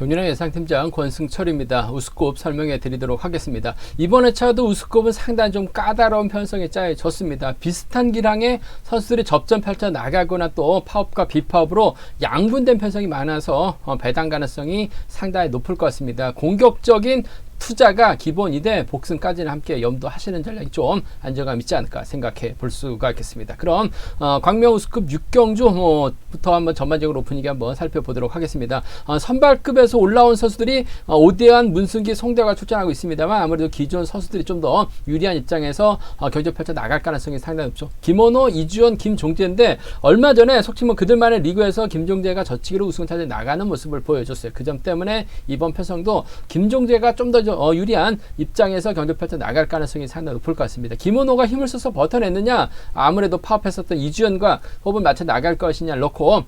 금융의 예상팀장 권승철입니다. 우스컵 설명해 드리도록 하겠습니다. 이번 회차도 우스컵은 상당히 좀 까다로운 편성에 짜여졌습니다. 비슷한 기량의 선수들이 접전 펼쳐 나가거나 또 파업과 비파업으로 양분된 편성이 많아서 배당 가능성이 상당히 높을 것 같습니다. 공격적인 투자가 기본이되 복승까지는 함께 염두하시는 전략이 좀 안정감 있지 않을까 생각해 볼 수가 있겠습니다. 그럼 광명 우스컵 6경주부터 한번 전반적으로 분위기 한번 살펴보도록 하겠습니다. 선발급에서 올라온 선수들이 오대환, 문승기, 송대가 출전하고 있습니다만 아무래도 기존 선수들이 좀 더 유리한 입장에서 경쟁 펼쳐 나갈 가능성이 상당히 높죠. 김원호, 이주연, 김종재인데 얼마 전에 속칭 그들만의 리그에서 김종재가 저치기로 우승차지에 나가는 모습을 보여줬어요. 그 점 때문에 이번 편성도 김종재가 좀 더 유리한 입장에서 경쟁 펼쳐 나갈 가능성이 상당히 높을 것 같습니다. 김원호가 힘을 써서 버텨냈느냐, 아무래도 파업했었던 이주연과 호흡을 맞춰 나갈 것이냐 놓고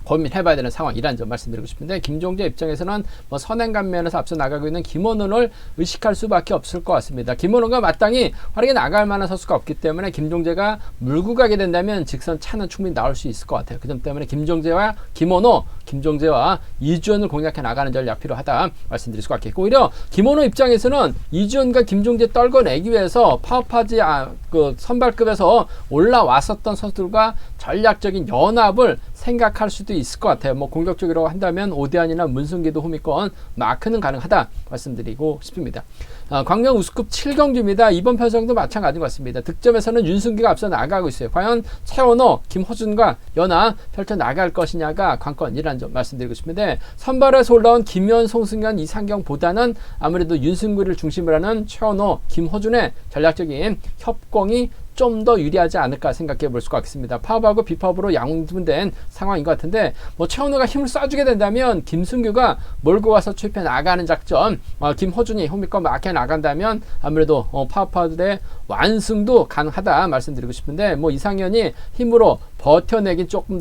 고민해봐야 되는 상황이라는 점 말씀드리고 싶은데, 김종재 입장에서는 선행감 면에서 앞서 나가고 있는 김원호를 의식할 수밖에 없을 것 같습니다. 김원호가 마땅히 활약에 나갈 만한 선수가 없기 때문에 김종재가 물고 가게 된다면 직선 차는 충분히 나올 수 있을 것 같아요. 그 점 때문에 김종재와 김원호, 김종재와 이주연을 공략해 나가는 전략 필요하다 말씀드릴 수가 있겠고, 오히려 김원호 입장에서는 이주연과 김종재 떨궈내기 위해서 파업하지 선발급에서 올라왔었던 선수들과 전략적인 연합을 생각할 수도 있을 것 같아요. 공격적으로 한다면 오대환이나 문승기도 후미권 마크는 가능하다 말씀드리고 싶습니다. 광명 우스컵 7경주입니다. 이번 편성도 마찬가지인 것 같습니다. 득점에서는 윤승기가 앞서 나가고 있어요. 과연 최원호, 김호준과 연합 펼쳐 나갈 것이냐가 관건이라는 점 말씀드리고 싶은데, 선발에서 올라온 김현, 송승현, 이상경보다는 아무래도 윤승기를 중심으로 하는 최원호, 김호준의 전략적인 협공이 좀 더 유리하지 않을까 생각해 볼 수가 있습니다. 파업하고 비파업으로 양분된 상황인 것 같은데, 최원호가 힘을 쏴주게 된다면 김승규가 몰고 와서 추입해 나가는 작전, 김호준이 홈미권 막혀 나간다면 아무래도 파업파들의 완승도 가능하다 말씀드리고 싶은데, 이상현이 힘으로 버텨내긴 조금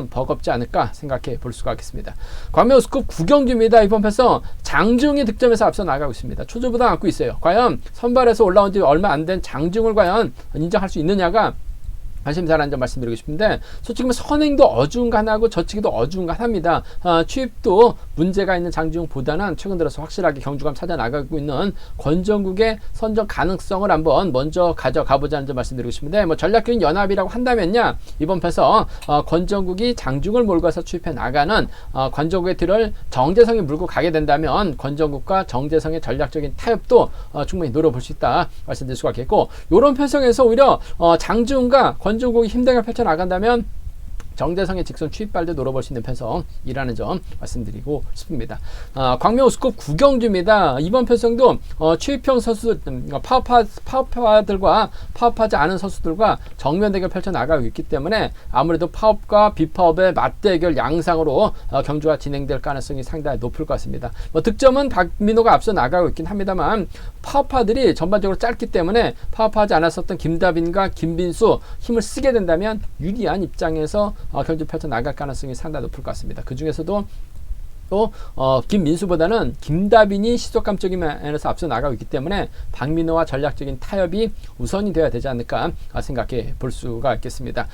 버겁지 않을까 생각해 볼 수가 있겠습니다. 광명 우스컵 9경주입니다. 이번 편성 장중이 득점에서 앞서 나가고 있습니다. 초조부담 안고 있어요. 과연 선발에서 올라온 지 얼마 안 된 장중을 과연 인정할 수 있느냐가 관심사라는 점 말씀드리고 싶은데, 솔직히 선행도 어중간하고 저치기도 어중간합니다. 취입도 문제가 있는 장지웅보다는 최근 들어서 확실하게 경주감 찾아 나가고 있는 권정국의 선정 가능성을 한번 먼저 가져가보자는 점 말씀드리고 싶은데, 전략적인 연합이라고 한다면요, 이번 편서 권정국이 장중을 몰고 와서 취입해 나가는 권정국의 뒤를 정재성이 물고 가게 된다면 권정국과 정재성의 전략적인 타협도 충분히 노려볼 수 있다 말씀드릴 수가 있겠고, 이런 편성에서 오히려 장지웅과 권정국이 힘대결 펼쳐 나간다면 정재성의 직선 취입발도 노려볼 수 있는 편성이라는 점 말씀드리고 싶습니다. 광명 우스컵 9경주입니다. 이번 편성도 취입형 선수, 파업파들과 파업하지 않은 선수들과 정면 대결 펼쳐 나가고 있기 때문에 아무래도 파업과 비파업의 맞대결 양상으로 경주가 진행될 가능성이 상당히 높을 것 같습니다. 득점은 박민호가 앞서 나가고 있긴 합니다만, 파업파들이 전반적으로 짧기 때문에 파업하지 않았었던 김다빈과 김빈수 힘을 쓰게 된다면 유리한 입장에서 경주 펼쳐 나갈 가능성이 상당히 높을 것 같습니다. 그 중에서도 또 김민수보다는 김다빈이 시속감적인 면에서 앞서 나가고 있기 때문에 박민호와 전략적인 타협이 우선이 되어야 되지 않을까 생각해 볼 수가 있겠습니다.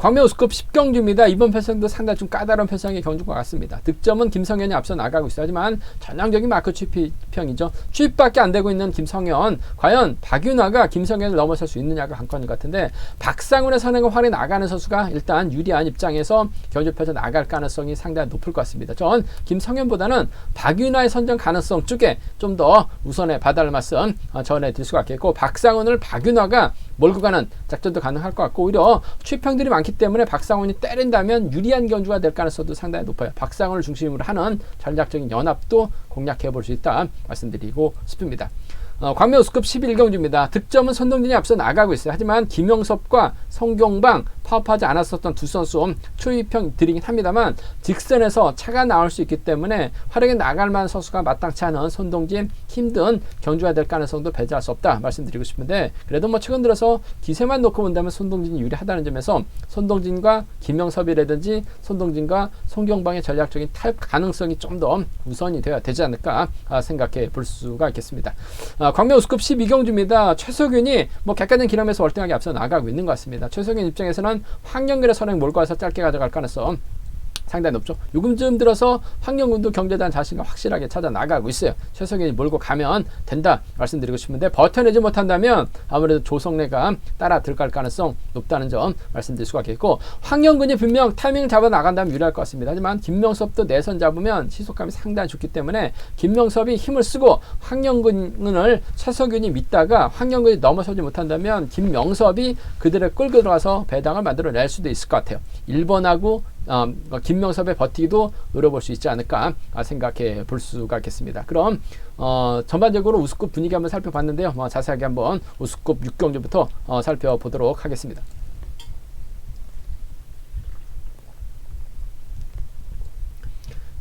광명 우스컵 10경주입니다. 이번 편성도 상당히 좀 까다로운 편성의 경주인 것 같습니다. 득점은 김성현이 앞서 나가고 있어요. 하지만 전형적인 마크 취입형이죠. 취입밖에 안 되고 있는 김성현, 과연 박윤화가 김성현을 넘어설 수 있느냐가 관건인 것 같은데, 박상훈의 선행을 활에 나가는 선수가 일단 유리한 입장에서 경주 펼쳐 나갈 가능성이 상당히 높을 것 같습니다. 전 김성현보다는 박윤화의 선정 가능성 쪽에 좀 더 우선의 바다를 말씀 전해드릴 수가 있겠고, 박상훈을 박윤화가 몰고 가는 작전도 가능할 것 같고, 오히려 취입형들이 많기 때문에 박상훈이 때린다면 유리한 경주가 될 가능성도 상당히 높아요. 박상훈을 중심으로 하는 전략적인 연합도 공략해 볼 수 있다 말씀드리고 싶습니다. 광명 우스컵 11경주입니다. 득점은 선동진이 앞서 나가고 있어요. 하지만 김영섭과 성경방 파업하지 않았었던 두 선수 초입형들이긴 합니다만, 직선에서 차가 나올 수 있기 때문에 활약에 나갈 만한 선수가 마땅치 않은 손동진 힘든 경주가 될 가능성도 배제할 수 없다 말씀드리고 싶은데, 그래도 최근 들어서 기세만 놓고 본다면 손동진이 유리하다는 점에서 손동진과 김영섭이라든지 손동진과 송경방의 전략적인 타협 가능성이 좀 더 우선이 되어야 되지 않을까 생각해 볼 수가 있겠습니다. 광명 우스컵 12경주입니다. 최석윤이 객관적인 기량에서 월등하게 앞서 나가고 있는 것 같습니다. 최석윤 입장에서는 황영길의 선행 몰고 와서 짧게 가져갈 가능성 상당히 높죠. 요즘쯤 들어서 황영근도 경제에 대한 자신감 확실하게 찾아 나가고 있어요. 최석현이 몰고 가면 된다 말씀드리고 싶은데 버텨내지 못한다면 아무래도 조성래가 따라 들어갈 가능성 높다는 점 말씀드릴 수가 있겠고, 황영근이 분명 타이밍을 잡아 나간다면 유리할 것 같습니다. 하지만 김명섭도 내선 잡으면 시속감이 상당히 좋기 때문에 김명섭이 힘을 쓰고 황영근을 최석윤이 믿다가 황영근이 넘어서지 못한다면 김명섭이 그들을 끌고 들어가서 배당을 만들어낼 수도 있을 것 같아요. 1번하고 김명섭의 버티기도 노려볼 수 있지 않을까 생각해 볼 수가 있겠습니다. 그럼 전반적으로 우스컵 분위기 한번 살펴봤는데요. 자세하게 한번 우스컵 6경주부터 살펴보도록 하겠습니다.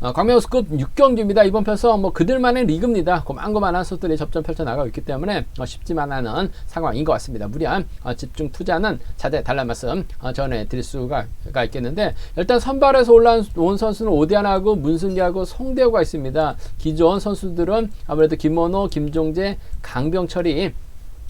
광명우스컵 6경주입니다. 이번 편성 그들만의 리그입니다. 고만고만한 선수들이 접전 펼쳐나가고 있기 때문에 쉽지만 않은 상황인 것 같습니다. 무리한 집중 투자는 자제 달라는 말씀 전해드릴 수가 있겠는데, 일단 선발에서 올라온 선수는 오대안하고 문승기하고 송대호가 있습니다. 기존 선수들은 아무래도 김원호, 김종재, 강병철이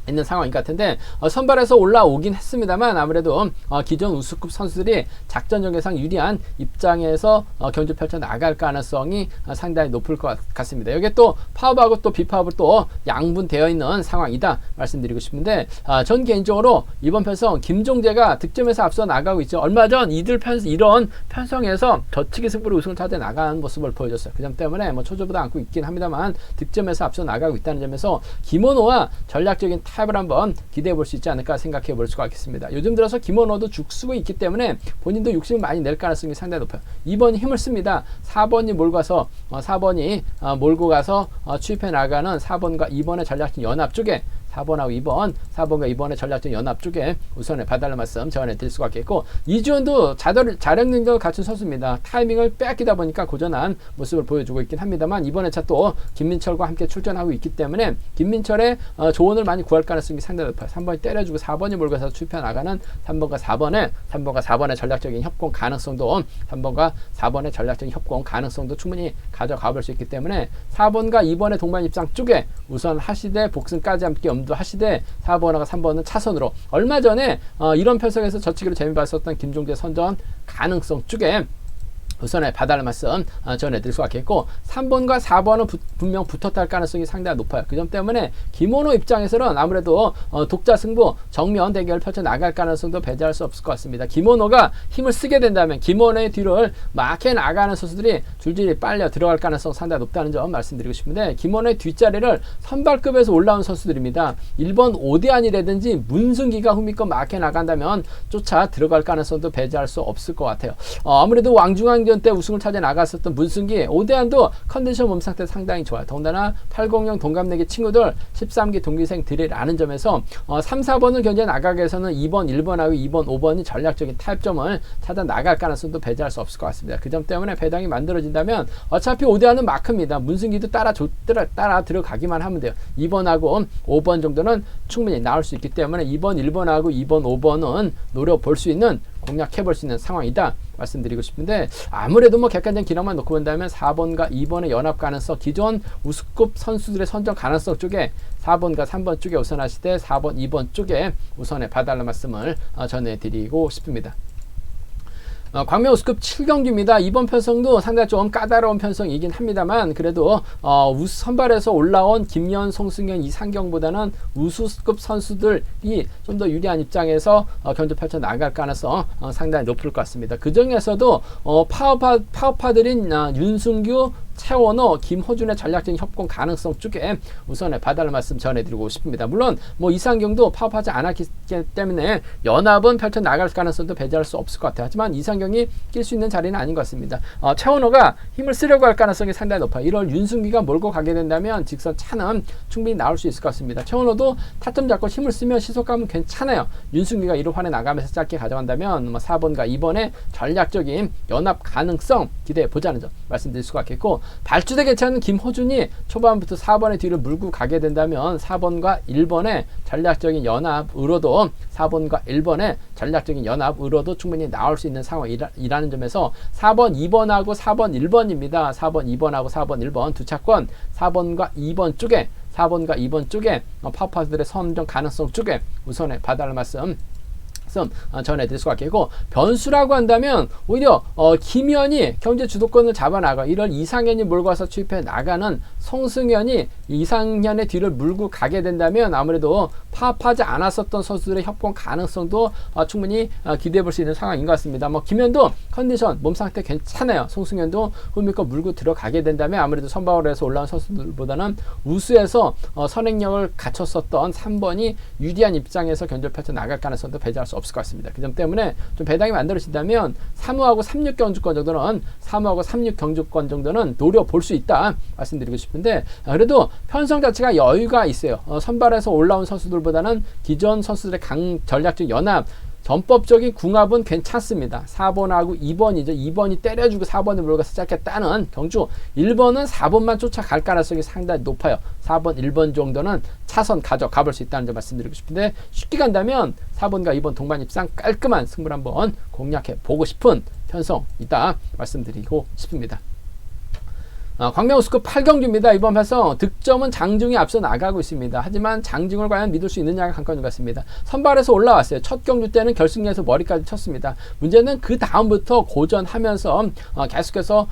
있는 상황인 것 같은데, 선발에서 올라오긴 했습니다만 아무래도 기존 우승급 선수들이 작전 전개상 유리한 입장에서 경주 펼쳐 나갈 가능성이 상당히 높을 것 같습니다. 여기에 또 파업하고 또 비파업을 또 양분되어 있는 상황이다 말씀드리고 싶은데, 전 개인적으로 이번 편성 김종재가 득점에서 앞서 나가고 있죠. 얼마 전 이런 편성에서 젖히기 승부로 우승을 찾아 나가는 모습을 보여줬어요. 그 점 때문에 초조보다 않고 있긴 합니다만 득점에서 앞서 나가고 있다는 점에서 김원호와 전략적인 타입을 한번 기대해 볼 수 있지 않을까 생각해 볼 수가 있겠습니다. 요즘 들어서 김원호도 죽쓰고 있기 때문에 본인도 욕심을 많이 낼 가능성이 상당히 높아요. 2번이 힘을 씁니다. 4번이 몰고 가서 추입해 나가는 4번과 2번의 전략적 연합 쪽에 4번하고 2번, 4번과 2번의 전략적 연합 쪽에 우선에 봐달라는 말씀 전해드릴 수가 있겠고, 이주원도 자력 능력을 갖춘 선수입니다. 타이밍을 빼앗기다 보니까 고전한 모습을 보여주고 있긴 합니다만 이번 회차 또 김민철과 함께 출전하고 있기 때문에 김민철의 조언을 많이 구할 가능성이 상당히 높아요. 3번이 때려주고 4번이 몰고서 출입해 나가는 3번과 4번의 전략적인 협공 가능성도 3번과 4번의 전략적인 협공 가능성도 충분히 가져가 볼 수 있기 때문에 4번과 2번의 동반 입장 쪽에 우선 하시되 복승까지 함께 하시되 4번하고 3번은 차선으로, 얼마 전에 이런 편성에서 저치기로 재미봤었던 김종재 선전 가능성 쪽에 우선에 봐달라는 말씀 전해드릴 수가 있겠고, 3번과 4번은 분명 붙었다 할 가능성이 상당히 높아요. 그 점 때문에 김원호 입장에서는 아무래도 독자 승부 정면 대결을 펼쳐 나갈 가능성도 배제할 수 없을 것 같습니다. 김원호가 힘을 쓰게 된다면 김원호의 뒤를 막 해 나가는 선수들이 줄줄이 빨려 들어갈 가능성 상당히 높다는 점 말씀드리고 싶은데, 김원호의 뒷자리를 선발급에서 올라온 선수들입니다. 1번 오대안이라든지 문승기가 흥미껏 막 해 나간다면 쫓아 들어갈 가능성도 배제할 수 없을 것 같아요. 아무래도 왕중왕전 때 우승을 찾아 나갔었던 문승기, 오대안도 컨디션 몸 상태 상당히 좋아요. 더군다나 800 동갑내기 친구들 13기 동기생들이라는 점에서 3, 4번을 견제 나가기 위해서는 2번, 1번하고 2번, 5번이 전략적인 타협점을 찾아 나갈 가능성도 배제할 수 없을 것 같습니다. 그 점 때문에 배당이 만들어진다면 어차피 오대안은 마크입니다. 문승기도 따라 들어가기만 하면 돼요. 2번하고 5번 정도는 충분히 나올 수 있기 때문에 2번, 1번하고 2번, 5번은 노려볼 수 있는, 공략해볼 수 있는 상황이다 말씀드리고 싶은데, 아무래도 객관적인 기록만 놓고 본다면 4번과 2번의 연합 가능성, 기존 우승급 선수들의 선정 가능성 쪽에 4번과 3번 쪽에 우선하시되 4번, 2번 쪽에 우선에 봐달라는 말씀을 전해드리고 싶습니다. 광명 우승급 7경주입니다. 이번 편성도 상당히 좀 까다로운 편성이긴 합니다만 그래도 선발에서 올라온 김연, 송승현, 이상경보다는 우수급 선수들이 좀 더 유리한 입장에서 경주 펼쳐 나갈 가능성 상당히 높을 것 같습니다. 그 중에서도 파워파들인 윤승규, 최원호, 김호준의 전략적인 협공 가능성 쪽에 우선에 봐달라는 말씀 전해드리고 싶습니다. 물론 이상경도 파업하지 않았기 때문에 연합은 펼쳐 나갈 가능성도 배제할 수 없을 것 같아요. 하지만 이상경이 낄 수 있는 자리는 아닌 것 같습니다. 최원호가 힘을 쓰려고 할 가능성이 상당히 높아요. 이걸 윤승기가 몰고 가게 된다면 직선 차는 충분히 나올 수 있을 것 같습니다. 최원호도 타점 잡고 힘을 쓰면 시속감은 괜찮아요. 윤승기가 1호 환에 나가면서 짧게 가져간다면 4번과 2번의 전략적인 연합 가능성 기대해 보자는 점 말씀드릴 수가 있겠고, 발주대 괜찮은 김호준이 초반부터 4번의 뒤를 물고 가게 된다면 4번과 1번의 전략적인 연합으로도 4번과 1번의 전략적인 연합으로도 충분히 나올 수 있는 상황이라는 점에서 4번, 2번하고 4번, 1번입니다. 4번, 2번하고 4번, 1번 두 차권 4번과 2번 쪽에 파워파들의 선정 가능성 쪽에 우선에 봐달라는 말씀 말씀 전해드릴 수가 있겠고, 변수라고 한다면 오히려 김현이 경제 주도권을 잡아나가 이런 이상현이 몰고 와서 취입해 나가는 송승현이 이상현의 뒤를 물고 가게 된다면 아무래도 파업하지 않았었던 선수들의 협공 가능성도 충분히 기대해 볼 수 있는 상황인 것 같습니다. 뭐 김현도 컨디션 몸 상태 괜찮아요. 송승현도 홈미껏 물고 들어가게 된다면 아무래도 선발에서 올라온 선수들보다는 우수해서 선행력을 갖췄었던 3번이 유리한 입장에서 견제를 펼쳐 나갈 가능성도 배제할 수 없을 것 같습니다. 그 점 때문에 좀 배당이 만들어진다면 3호하고 36 경주권 정도는 3호하고 36 경주권 정도는 노려볼 수 있다 말씀드리고 싶은데, 그래도 편성 자체가 여유가 있어요. 선발에서 올라온 선수들보다는 기존 선수들의 전략적 연합, 전법적인 궁합은 괜찮습니다. 4번하고 2번이죠. 2번이 때려주고 4번을 몰고 시작했다는 경주. 1번은 4번만 쫓아갈 가능성이 상당히 높아요. 4번, 1번 정도는 차선 가져가 볼 수 있다는 점 말씀드리고 싶은데, 쉽게 간다면 4번과 2번 동반 입상 깔끔한 승부를 한번 공략해 보고 싶은 편성이다 말씀드리고 싶습니다. 광명우스컵 8경주입니다. 이번 편성 득점은 장중이 앞서 나가고 있습니다. 하지만 장중을 과연 믿을 수 있느냐가 관건인 것 같습니다. 선발에서 올라왔어요. 첫 경주 때는 결승에서 머리까지 쳤습니다. 문제는 그 다음부터 고전하면서 계속해서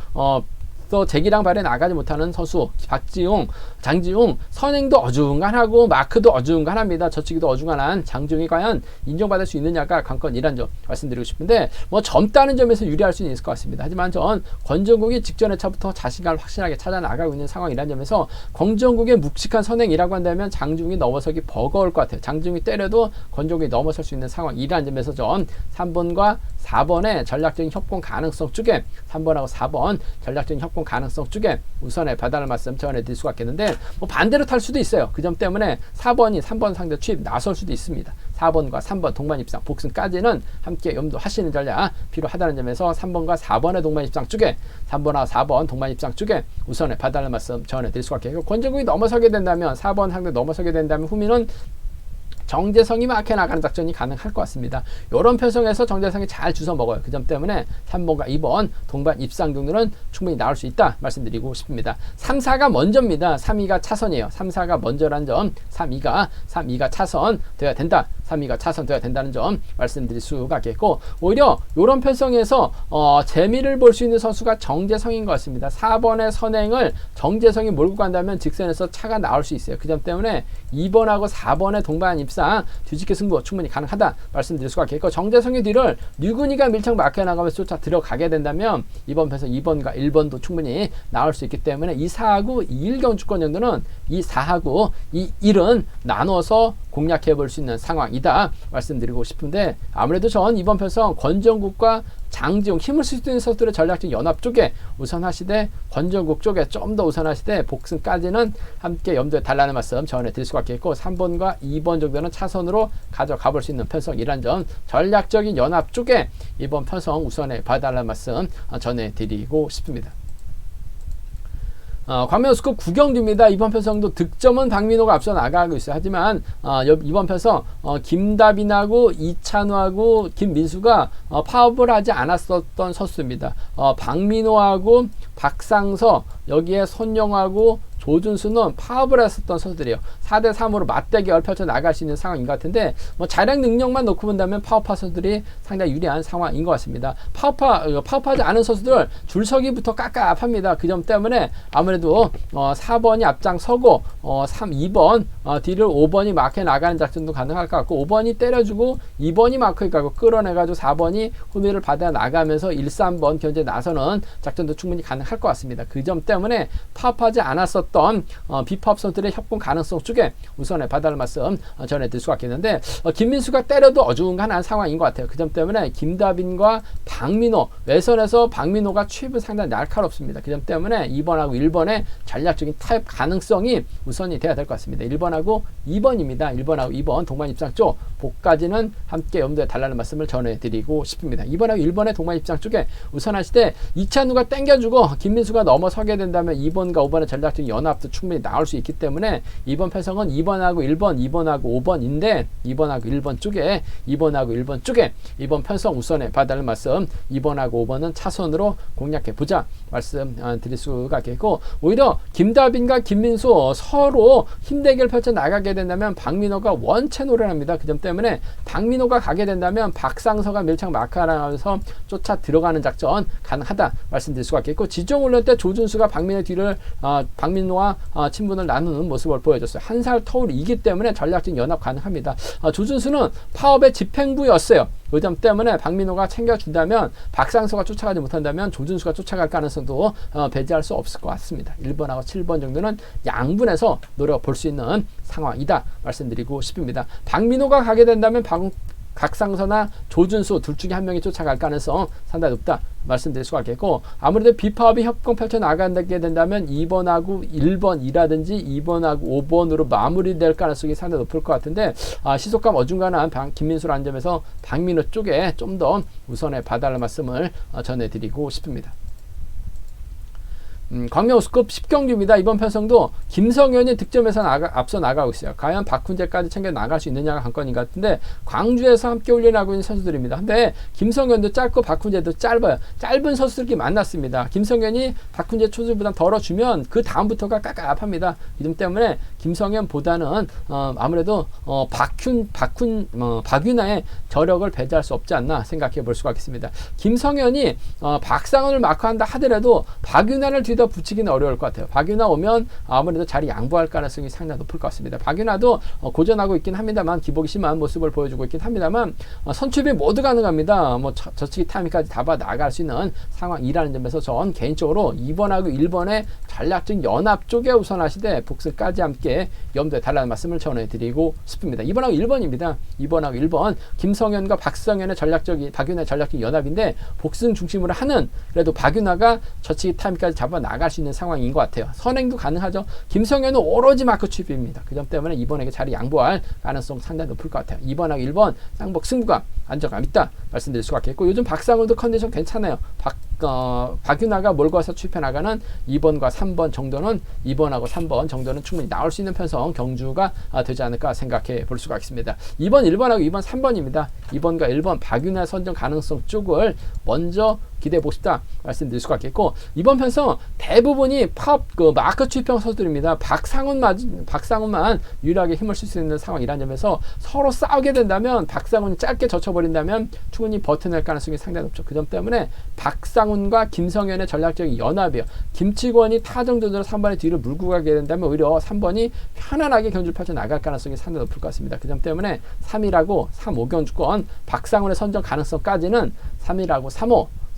또 재기랑 발에 나가지 못하는 선수 박지웅, 장지웅 선행도 어중간하고 마크도 어중간합니다. 저치기도 어중간한 장지웅이 과연 인정받을 수 있느냐가 관건이란 점 말씀드리고 싶은데, 뭐 젊다는 점에서 유리할 수는 있을 것 같습니다. 하지만 전 권정국이 직전의 차부터 자신감을 확실하게 찾아 나가고 있는 상황이란 점에서 권정국의 묵직한 선행이라고 한다면 장지웅이 넘어서기 버거울 것 같아요. 장지웅이 때려도 권정국이 넘어설 수 있는 상황이란 점에서 전 3번과 4번의 전략적인 협공 가능성 쪽에 3번하고 4번 전략적인 협공 가능성 쪽에 우선의 바다를 말씀 전해드릴 수가 있겠는데, 뭐 반대로 탈 수도 있어요. 그 점 때문에 4번이 3번 상대 취입 나설 수도 있습니다. 4번과 3번 동반 입상 복승까지는 함께 염두하시는 전략 필요하다는 점에서 3번과 4번의 동반 입상 쪽에 3번과 4번 동반 입상 쪽에 우선의 바다를 말씀 전해드릴 수가 있겠고, 권정국이 넘어서게 된다면 4번 상대 넘어서게 된다면 후미는 정재성이 막혀 나가는 작전이 가능할 것 같습니다. 이런 편성에서 정재성이 잘 주워 먹어요. 그 점 때문에 3번과 2번 동반 입상 정도는 충분히 나올 수 있다 말씀드리고 싶습니다. 3, 4가 먼저입니다. 3, 2가 차선이에요. 3, 4가 먼저란 점, 3, 2가 차선 돼야 된다. 3, 2가 차선 돼야 된다는 점 말씀드릴 수가 있겠고, 오히려 이런 편성에서 재미를 볼 수 있는 선수가 정재성인 것 같습니다. 4번의 선행을 정재성이 몰고 간다면 직선에서 차가 나올 수 있어요. 그 점 때문에 2번하고 4번의 동반 입상 뒤집기 승부 충분히 가능하다 말씀드릴 수가 있겠고, 정재성의 뒤를 류근이가 밀착 막혀나가면서 쫓아 들어가게 된다면 이번 편성 2번과 1번도 충분히 나올 수 있기 때문에 2, 4하고 2, 1 경주권 정도는 2, 4하고 2, 1은 나눠서 공략해 볼 수 있는 상황이다 말씀드리고 싶은데, 아무래도 전 이번 편성 권정국과 장지웅 힘을 쓸 수 있는 선수들의 전략적 연합 쪽에 우선하시되, 권정국 쪽에 좀 더 우선하시되 복승까지는 함께 염두에 달라는 말씀 전해드릴 수가 있겠고, 3번과 2번 정도는 차선으로 가져가 볼 수 있는 편성이란 점 전략적인 연합 쪽에 이번 편성 우선에 봐달라는 말씀 전해드리고 싶습니다. 광명우스컵 9경주입니다. 이번 편성도 득점은 박민호가 앞서 나가고 있어요. 하지만 이번 편성 김다빈하고 이찬우하고 김민수가 파업을 하지 않았었던 선수입니다. 박민호하고 박상서, 여기에 손영하고 조준수는 파업을 했었던 선수들이에요. 4대3으로 맞대결 펼쳐 나갈 수 있는 상황인 것 같은데, 뭐 자력 능력만 놓고 본다면 파업파 선수들이 상당히 유리한 상황인 것 같습니다. 파업하지 않은 선수들 줄서기부터 깝깝합니다. 그 점 때문에 아무래도 4번이 앞장서고 2번 뒤를 5번이 마크해 나가는 작전도 가능할 것 같고, 5번이 때려주고 2번이 마크해 가고 끌어내가지고 4번이 후미를 받아 나가면서 1, 3번 견제 나서는 작전도 충분히 가능할 것 같습니다. 그 점 때문에 파업하지 않았었던 비파업 선수들의 협공 가능성 쪽에 우선의 바다를 말씀 전해드릴 수가 있겠는데, 김민수가 때려도 어중간한 상황인 것 같아요. 그 점 때문에 김다빈과 박민호, 외선에서 박민호가 취입은 상당히 날카롭습니다. 그 점 때문에 2번하고 1번의 전략적인 타협 가능성이 우선이 돼야 될 것 같습니다. 1번하고 2번입니다. 1번하고 2번 동반 입상 쪽 복까지는 함께 염두에 달라는 말씀을 전해드리고 싶습니다. 2번하고 1번의 동반 입상 쪽에 우선하시되, 이찬우가 땡겨주고 김민수가 넘어서게 된다면 2번과 5번의 전략적인 연합도 충분히 나올 수 있기 때문에 이번 편성은 2번하고 1번, 2번하고 5번인데 2번하고 1번 쪽에 이번 편성 우선에 봐달라는 말씀, 2번하고 5번은 차선으로 공략해 보자 말씀 드릴 수가 있겠고, 오히려 김다빈과 김민수 서로 힘대결 펼쳐 나가게 된다면 박민호가 원체 노련합니다. 그 점 때문에 박민호가 가게 된다면 박상서가 밀착 마크하면서 쫓아 들어가는 작전 가능하다 말씀드릴 수가 있겠고, 지정 훈련 때 조준수가 박민호 뒤를 박민호와 친분을 나누는 모습을 보여줬어요. 한 살 터울이기 때문에 전략적 연합 가능합니다. 조준수는 파업의 집행부였어요. 그 점 때문에 박민호가 챙겨준다면, 박상서가 쫓아가지 못한다면 조준수가 쫓아갈 가능성도 배제할 수 없을 것 같습니다. 1번하고 7번 정도는 양분해서 노려볼 수 있는 상황이다 말씀드리고 싶습니다. 박민호가 가게 된다면 각상서나 조준수 둘 중에 한 명이 쫓아갈 가능성 상당히 높다 말씀드릴 수가 있겠고, 아무래도 비파업이 협공 펼쳐 나가게 된다면 2번하고 1번이라든지 2번하고 5번으로 마무리될 가능성이 상당히 높을 것 같은데, 시속감 어중간한 김민수라는 점에서 박민호 쪽에 좀 더 우선에 봐달라는 말씀을 전해드리고 싶습니다. 광명우스컵 10경기입니다. 이번 편성도 김성현이 득점에서 앞서 나가고 있어요. 과연 박훈재까지 챙겨 나갈 수 있느냐가 관건인 것 같은데, 광주에서 함께 훈련하고 있는 선수들입니다. 근데 김성현도 짧고 박훈재도 짧아요. 짧은 선수들끼리 만났습니다. 김성현이 박훈재 초수보다 덜어주면 그 다음부터가 깝깝합니다. 이 점 때문에 김성현보다는 아무래도 박윤아의 저력을 배제할 수 없지 않나 생각해 볼 수가 있겠습니다. 김성현이 박상훈을 마크한다 하더라도 박윤아를 뒤다 붙이기는 어려울 것 같아요. 박윤아 오면 아무래도 자리 양보할 가능성이 상당히 높을 것 같습니다. 박윤아도 고전하고 있긴 합니다만, 기복이 심한 모습을 보여주고 있긴 합니다만, 선취비 모두 가능합니다. 저치기 타이밍까지 잡아 나갈 수 있는 상황이라는 점에서 전 개인적으로 2번하고 1번의 전략적 연합 쪽에 우선하시되 복수까지 함께 염두에 달라는 말씀을 전해드리고 싶습니다. 2번하고 1번입니다. 2번하고 1번 김성현과 박성현의 박윤아의 전략적 연합인데, 복승 중심으로 하는, 그래도 박윤아가 저치기 타이밍까지 잡아 나갈 수 있는 상황인 것 같아요. 선행도 가능하죠. 김성현은 오로지 마크 취입니다. 그 점 때문에 2번에게 자리 양보할 가능성 상당히 높을 것 같아요. 2번하고 1번 쌍복 승부감, 안정감 있다 말씀드릴 수가 있겠고, 요즘 박상훈도 컨디션 괜찮아요. 박윤아가 몰고 와서 취입해 나가는 2번과 3번 정도는, 2번하고 3번 정도는 충분히 나올 수 있는 편성 경주가 되지 않을까 생각해 볼 수가 있습니다. 2번, 1번하고 2번, 3번입니다. 2번과 1번 박윤아 선정 가능성 쪽을 먼저 기대해 보고 싶다 말씀드릴 수가 있겠고, 이번 편성 대부분이 마크 취평 선수들입니다. 박상훈만 유일하게 힘을 쓸 수 있는 상황이라는 점에서 서로 싸우게 된다면, 박상훈이 짧게 젖혀버린다면 충분히 버텨낼 가능성이 상당히 높죠. 그 점 때문에 박상훈과 김성현의 전략적인 연합이에요. 김치권이 타정도로 3번의 뒤를 물고 가게 된다면 오히려 3번이 편안하게 경주를 펼쳐 나갈 가능성이 상당히 높을 것 같습니다. 그 점 때문에 3일하고 3호 경주권 박상훈의 선정 가능성까지는 3일하고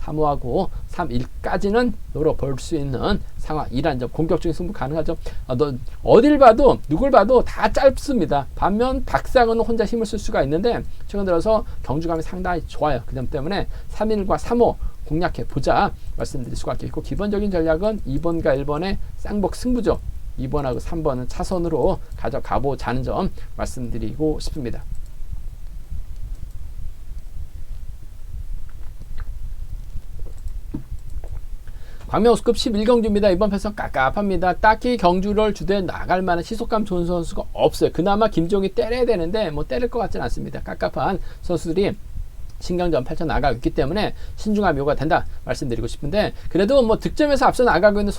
3호하고 3일까지는 노려볼 수 있는 상황이라는 점, 공격적인 승부 가능하죠. 어딜 봐도 누굴 봐도 다 짧습니다. 반면 박상훈은 혼자 힘을 쓸 수가 있는데, 최근 들어서 경주감이 상당히 좋아요. 그 점 때문에 3일과 3호 공략해 보자 말씀드릴 수가 있겠고, 기본적인 전략은 2번과 1번의 쌍복 승부죠. 2번하고 3번은 차선으로 가져가보자는 점 말씀드리고 싶습니다. 광명우스컵 11경주입니다. 이번 편성 깝깝합니다. 딱히 경주를 주도해 나갈 만한 시속감 좋은 선수가 없어요. 그나마 김종이 때려야 되는데 때릴 것 같지는 않습니다. 깝깝한 선수들이 신경전 펼쳐 나가고 있기 때문에 신중함이 요구가 된다 말씀드리고 싶은데, 그래도 득점에서 앞서 나가고 있는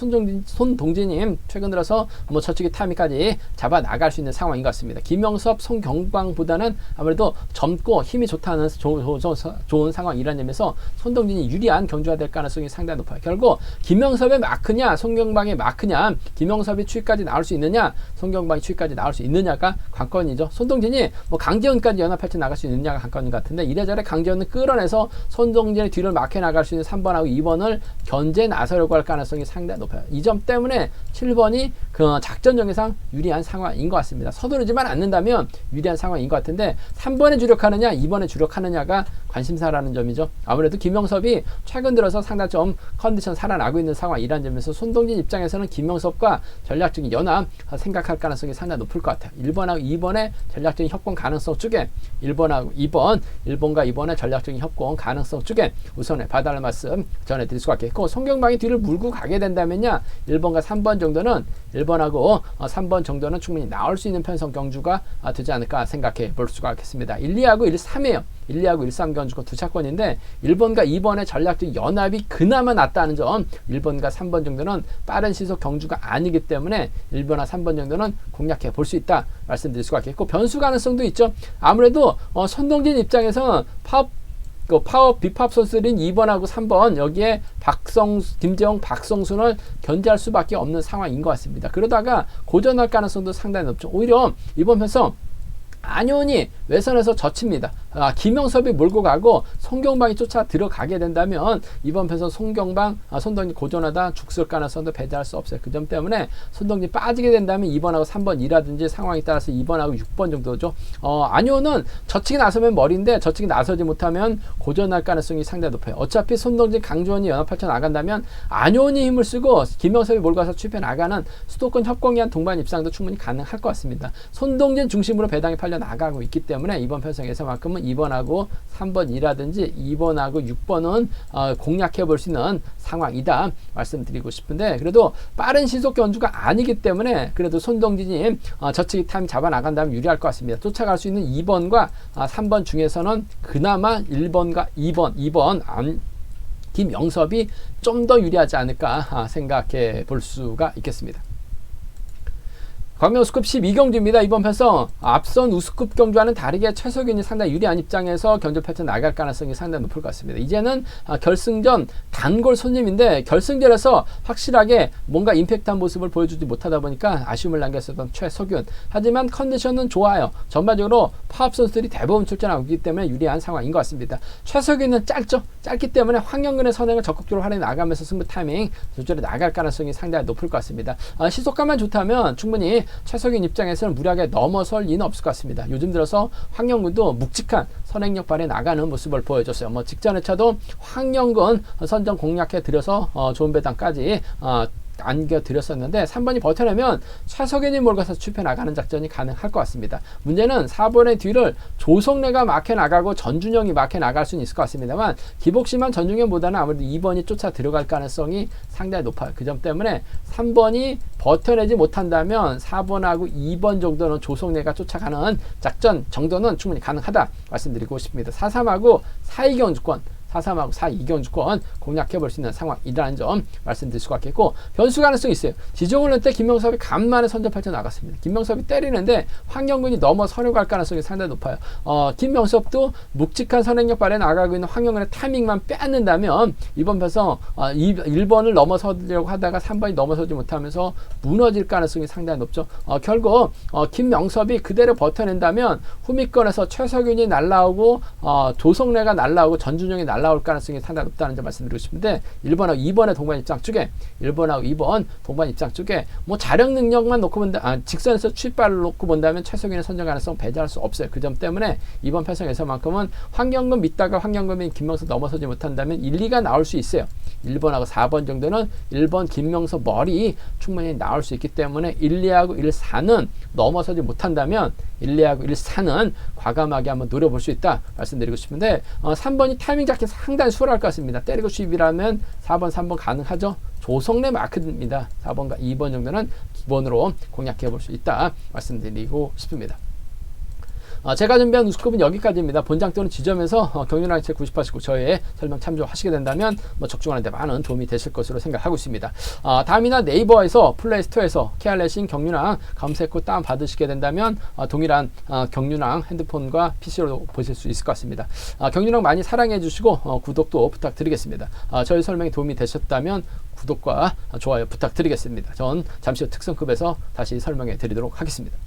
손동진님 최근 들어서 저치기 타이밍까지 잡아 나갈 수 있는 상황인 것 같습니다. 김영섭, 송경광보다는 아무래도 젊고 힘이 좋다는 좋은 상황이라는 점에서 손동진이 유리한 경주가 될 가능성이 상당히 높아요. 결국 김영섭의 마크냐 송경광의 마크냐, 김영섭이 추위까지 나올 수 있느냐, 송경광이 추위까지 나올 수 있느냐가 관건이죠. 손동진이 강재훈까지 연합 펼쳐 나갈 수 있느냐가 관건인 것 같은데, 이래저래 강재훈은 끌어내서 손동진의 뒤를 막혀 나갈 수 있는 3번하고 2번을 견제에 나서려고 할 가능성이 상당히 높아요. 이 점 때문에 7번이 그 작전 정예상 유리한 상황인 것 같습니다. 서두르지만 않는다면 유리한 상황인 것 같은데, 3번에 주력하느냐 2번에 주력하느냐가 관심사라는 점이죠. 아무래도 김영섭이 최근 들어서 상당히 좀 컨디션 살아나고 있는 상황이라는 점에서 손동진 입장에서는 김영섭과 전략적인 연합 생각할 가능성이 상당히 높을 것 같아요. 1번하고 2번의 전략적인 협공 가능성 쪽에 1번과 2번의 전략적인 협공 가능성 쪽에 우선에 봐달라는 말씀 전해드릴 수가 있겠고, 송경방이 뒤를 물고 가게 된다면요, 1번과 3번 정도는 1번하고 3번 정도는 충분히 나올 수 있는 편성 경주가 되지 않을까 생각해 볼 수가 있겠습니다. 1, 2하고 1, 3이에요. 1, 2하고 1, 3 경주권 두 차권인데 1번과 2번의 전략적 연합이 그나마 낫다는 점, 1번과 3번 정도는 빠른 시속 경주가 아니기 때문에 1번과 3번 정도는 공략해 볼 수 있다 말씀드릴 수가 있겠고, 변수 가능성도 있죠. 아무래도 손동진 입장에서는 파워 비팝 선수들인 2번하고 3번 여기에 김재홍, 박성순을 견제할 수밖에 없는 상황인 것 같습니다. 그러다가 고전할 가능성도 상당히 높죠. 오히려 이번 편서 안효은이 외선에서 젖힙니다. 김영섭이 몰고 가고 송경방이 쫓아 들어가게 된다면 이번 편에서 송경방, 손동진 고전하다 죽을 가능성도 배제할 수 없어요. 그 점 때문에 손동진 빠지게 된다면 2번하고 3번이라든지 상황에 따라서 2번하고 6번 정도죠. 안효은은 젖히기 나서면 머리인데 젖히기 나서지 못하면 고전할 가능성이 상당히 높아요. 어차피 손동진, 강주원이 연합8쳐 나간다면 안효은이 힘을 쓰고 김영섭이 몰고 가서 추입해 나가는 수도권 협공에 한 동반 입상도 충분히 가능할 것 같습니다. 손동진 중심으로 배당이 팔려 나가고 있기 때문에 이번 편성에서만큼은 2번하고 3번이라든지 2번하고 6번은 공략해 볼 수 있는 상황이다 말씀드리고 싶은데, 그래도 빠른 시속 견주가 아니기 때문에 그래도 손동진이 저치기 타임 잡아 나간다면 유리할 것 같습니다. 쫓아갈 수 있는 2번과 3번 중에서는 그나마 1번과 2번 김영섭이 좀 더 유리하지 않을까 생각해 볼 수가 있겠습니다. 광명 우스컵 12경주입니다. 이번 편성 앞선 우스컵 경주와는 다르게 최석윤이 상당히 유리한 입장에서 경주 패턴 나갈 가능성이 상당히 높을 것 같습니다. 이제는 결승전 단골 손님인데 결승전에서 확실하게 뭔가 임팩트한 모습을 보여주지 못하다 보니까 아쉬움을 남겼었던 최석윤. 하지만 컨디션은 좋아요. 전반적으로 파업 선수들이 대부분 출전하고 있기 때문에 유리한 상황인 것 같습니다. 최석윤은 짧기 때문에 황영근의 선행을 적극적으로 활용해 나가면서 승부 타이밍 조절해 나갈 가능성이 상당히 높을 것 같습니다. 시속감만 좋다면 충분히 최석윤 입장에서는 무리하게 넘어설 리는 없을 것 같습니다. 요즘 들어서 황영근도 묵직한 선행력 발휘 나가는 모습을 보여줬어요. 직전에 차도 황영근 선정 공략해 드려서 좋은 배당까지 안겨드렸었는데 3번이 버텨내면 최석윤이 몰고서 추입해 나가는 작전이 가능할 것 같습니다. 문제는 4번의 뒤를 조성래가 막혀 나가고 전준영이 막혀 나갈 수는 있을 것 같습니다만 기복심한 전준영보다는 아무래도 2번이 쫓아 들어갈 가능성이 상당히 높아요. 그 점 때문에 3번이 버텨내지 못한다면 4번하고 2번 정도는 조성래가 쫓아가는 작전 정도는 충분히 가능하다 말씀드리고 싶습니다. 4-3하고 4-2경주권 4-3하고 4-2경주권 공략해 볼 수 있는 상황이라는 점 말씀드릴 수가 있겠고, 변수 가능성이 있어요. 지정훈련 때 김명섭이 간만에 선전팔자 나갔습니다. 김명섭이 때리는데 황영근이 넘어서려고 할 가능성이 상당히 높아요. 김명섭도 묵직한 선행력 발에 나가고 있는 황영근의 타이밍만 빼앗는다면 이번 편에서 1번을 넘어서려고 하다가 3번이 넘어서지 못하면서 무너질 가능성이 상당히 높죠. 결국 김명섭이 그대로 버텨낸다면 후미권에서 최석윤이 날라오고 조성래가 날라오고 전준영이 날라올 가능성이 상당히 높다는 점 말씀드리고 싶은데, 1번하고 2번의 동반 입장 쪽에 1번하고 2번 동반 입장 쪽에 자력 능력만 놓고 본다, 직선에서 추입발을 놓고 본다면 최석윤의 선정 가능성 배제할 수 없어요. 그 점 때문에 이번 편성에서만큼은 황영근 믿다가 황영근이 김명섭 넘어서지 못한다면 1, 2가 나올 수 있어요. 1번하고 4번 정도는 1번 김명섭 머리 충분히 나올 수 있기 때문에 1, 2하고 1, 4는 넘어서지 못한다면 1, 2하고 1, 4는 과감하게 한번 노려볼 수 있다 말씀드리고 싶은데, 3번이 타이밍 잡기 상당히 수월할 것 같습니다. 때리고 수입이라면 4번, 3번 가능하죠. 조성래 마크입니다. 4번과 2번 정도는 기본으로 공략해 볼 수 있다 말씀드리고 싶습니다. 제가 준비한 우스컵은 여기까지입니다. 본장 또는 지점에서 경륜왕 책 98식 저의 설명 참조하시게 된다면 적중하는 데 많은 도움이 되실 것으로 생각하고 있습니다. 다음이나 네이버에서 플레이스토어에서 KR레싱 경륜왕 검색 후 다운 받으시게 된다면 동일한 경륜왕 핸드폰과 PC로 보실 수 있을 것 같습니다. 경륜왕 많이 사랑해 주시고 구독도 부탁드리겠습니다. 저희 설명이 도움이 되셨다면 구독과 좋아요 부탁드리겠습니다. 전 잠시 후 특성급에서 다시 설명해 드리도록 하겠습니다.